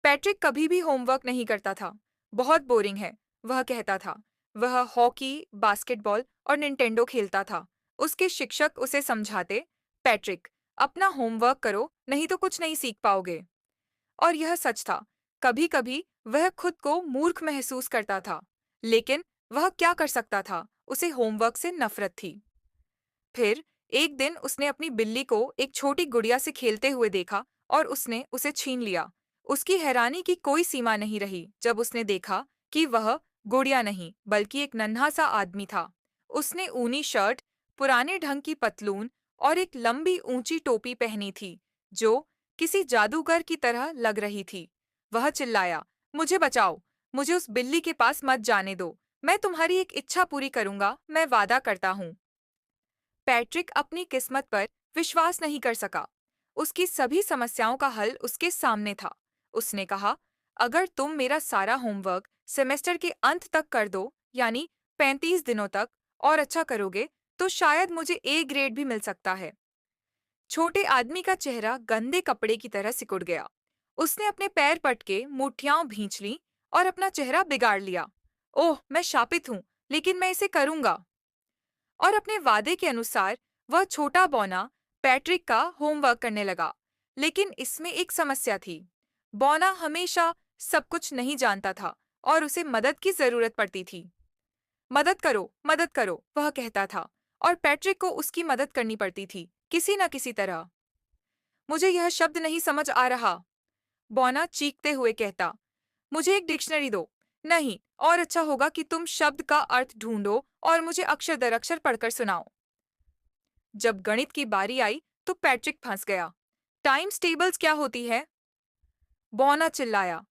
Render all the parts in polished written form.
Patrick कभी भी homework नहीं करता था। बहुत बोरिंग है, वह कहता था। वह हॉकी, बास्केटबॉल और निंटेंडो खेलता था। उसके शिक्षक उसे समझाते, पैट्रिक, अपना होमवर्क करो, नहीं तो कुछ नहीं सीख पाओगे। और यह सच था। कभी-कभी वह खुद को मूर्ख महसूस करता था, लेकिन वह क्या कर सकता था? उसे होमवर्क से नफरत थी। फिर एक दिन उसने अपनी बिल्ली को एक छोटी गुड़िया से खेलते हुए देखा और उसने उसे छीन लिया। उसकी हैरानी की कोई सीमा नहीं रही जब उसने देखा कि वह गुड़िया नहीं बल्कि एक नन्हा सा आदमी था। उसने ऊनी शर्ट, पुराने ढंग की पतलून और एक लंबी ऊंची टोपी पहनी थी जो किसी जादूगर की तरह लग रही थी। वह चिल्लाया, मुझे बचाओ, मुझे उस बिल्ली के पास मत जाने दो। मैं तुम्हारी एक इच्छा पूरी करूंगा, मैं वादा करता हूँ। पैट्रिक अपनी किस्मत पर विश्वास नहीं कर सका। उसकी सभी समस्याओं का हल उसके सामने था। उसने कहा, अगर तुम मेरा सारा होमवर्क सेमेस्टर के अंत तक कर दो, यानी 35 दिनों तक, और अच्छा करोगे, तो शायद मुझे ए ग्रेड भी मिल सकता है। छोटे आदमी का चेहरा गंदे कपड़े की तरह सिकुड़ गया। उसने अपने पैर पटके मुठ्ठियां भींच ली और अपना चेहरा बिगाड़ लिया। ओह, मैं शापित हूँ, लेकिन मैं इसे करूंगा। और अपने वादे के अनुसार वह छोटा बौना पैट्रिक का होमवर्क करने लगा। लेकिन इसमें एक समस्या थी। बौना हमेशा सब कुछ नहीं जानता था और उसे मदद की जरूरत पड़ती थी। मदद करो, वह कहता था, और पैट्रिक को उसकी मदद करनी पड़ती थी, किसी न किसी तरह। मुझे यह शब्द नहीं समझ आ रहा, बौना चीखते हुए कहता। मुझे एक डिक्शनरी दो। नहीं, और अच्छा होगा कि तुम शब्द का अर्थ ढूंढो और मुझे अक्षर दर अक्षर पढ़कर सुनाओ। जब गणित की बारी आई तो पैट्रिक फंस गया। टाइम्स टेबल्स क्या होती है? बौना चिल्लाया।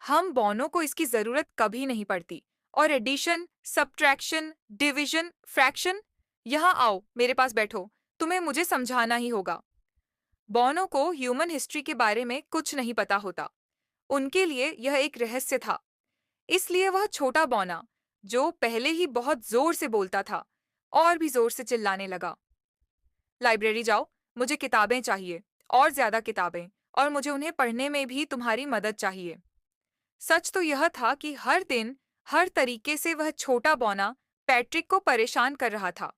हम बौनों को इसकी जरूरत कभी नहीं पड़ती। और एडिशन, सब्ट्रैक्शन, डिवीजन, फ्रैक्शन? यहाँ आओ, मेरे पास बैठो, तुम्हें मुझे समझाना ही होगा। बौनों को ह्यूमन हिस्ट्री के बारे में कुछ नहीं पता होता। उनके लिए यह एक रहस्य था। इसलिए वह छोटा बौना, जो पहले ही बहुत जोर से बोलता था, और भी जोर से चिल्लाने लगा। लाइब्रेरी जाओ, मुझे किताबें चाहिए, और ज्यादा किताबें, और मुझे उन्हें पढ़ने में भी तुम्हारी मदद चाहिए। सच तो यह था कि हर दिन, हर तरीके से वह छोटा बौना पैट्रिक को परेशान कर रहा था।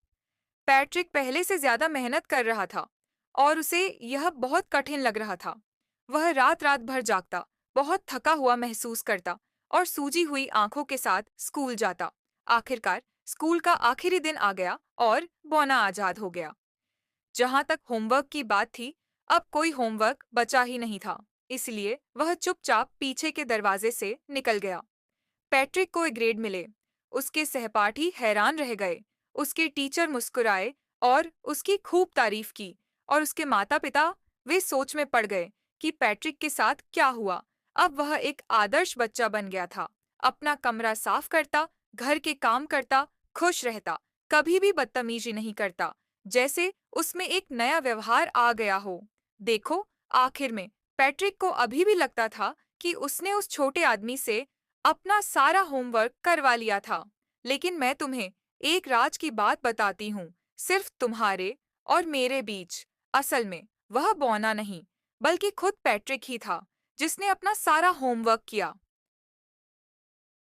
पैट्रिक पहले से ज्यादा मेहनत कर रहा था और उसे यह बहुत कठिन लग रहा था। वह रात रात भर जागता, बहुत थका हुआ महसूस करता और सूजी हुई आंखों के साथ स्कूल जाता। आखिरकार स्कूल का आखिरी दिन आ गया और बौना आजाद हो गया। जहां तक होमवर्क की बात थी, अब कोई होमवर्क बचा ही नहीं था। इसलिए वह चुपचाप पीछे के दरवाजे से निकल गया। पैट्रिक को एक ग्रेड मिले। उसके सहपाठी हैरान रह गए। उसके टीचर मुस्कुराए और उसकी खूब तारीफ की, और उसके माता-पिता, वे सोच में पड़ गए कि पैट्रिक के साथ क्या हुआ। अब वह एक आदर्श बच्चा बन गया था। अपना कमरा साफ करता, घर के काम करता, खुश रहता, कभी भी बदतमीजी नहीं करता, जैसे उसमें एक नया व्यवहार आ गया हो। देखो, आखिर में पैट्रिक को अभी भी लगता था कि उसने उस छोटे आदमी से अपना सारा होमवर्क करवा लिया था। लेकिन मैं तुम्हें एक राज की बात बताती हूँ, सिर्फ तुम्हारे और मेरे बीच। असल में वह बौना नहीं, बल्कि खुद पैट्रिक ही था, जिसने अपना सारा होमवर्क किया।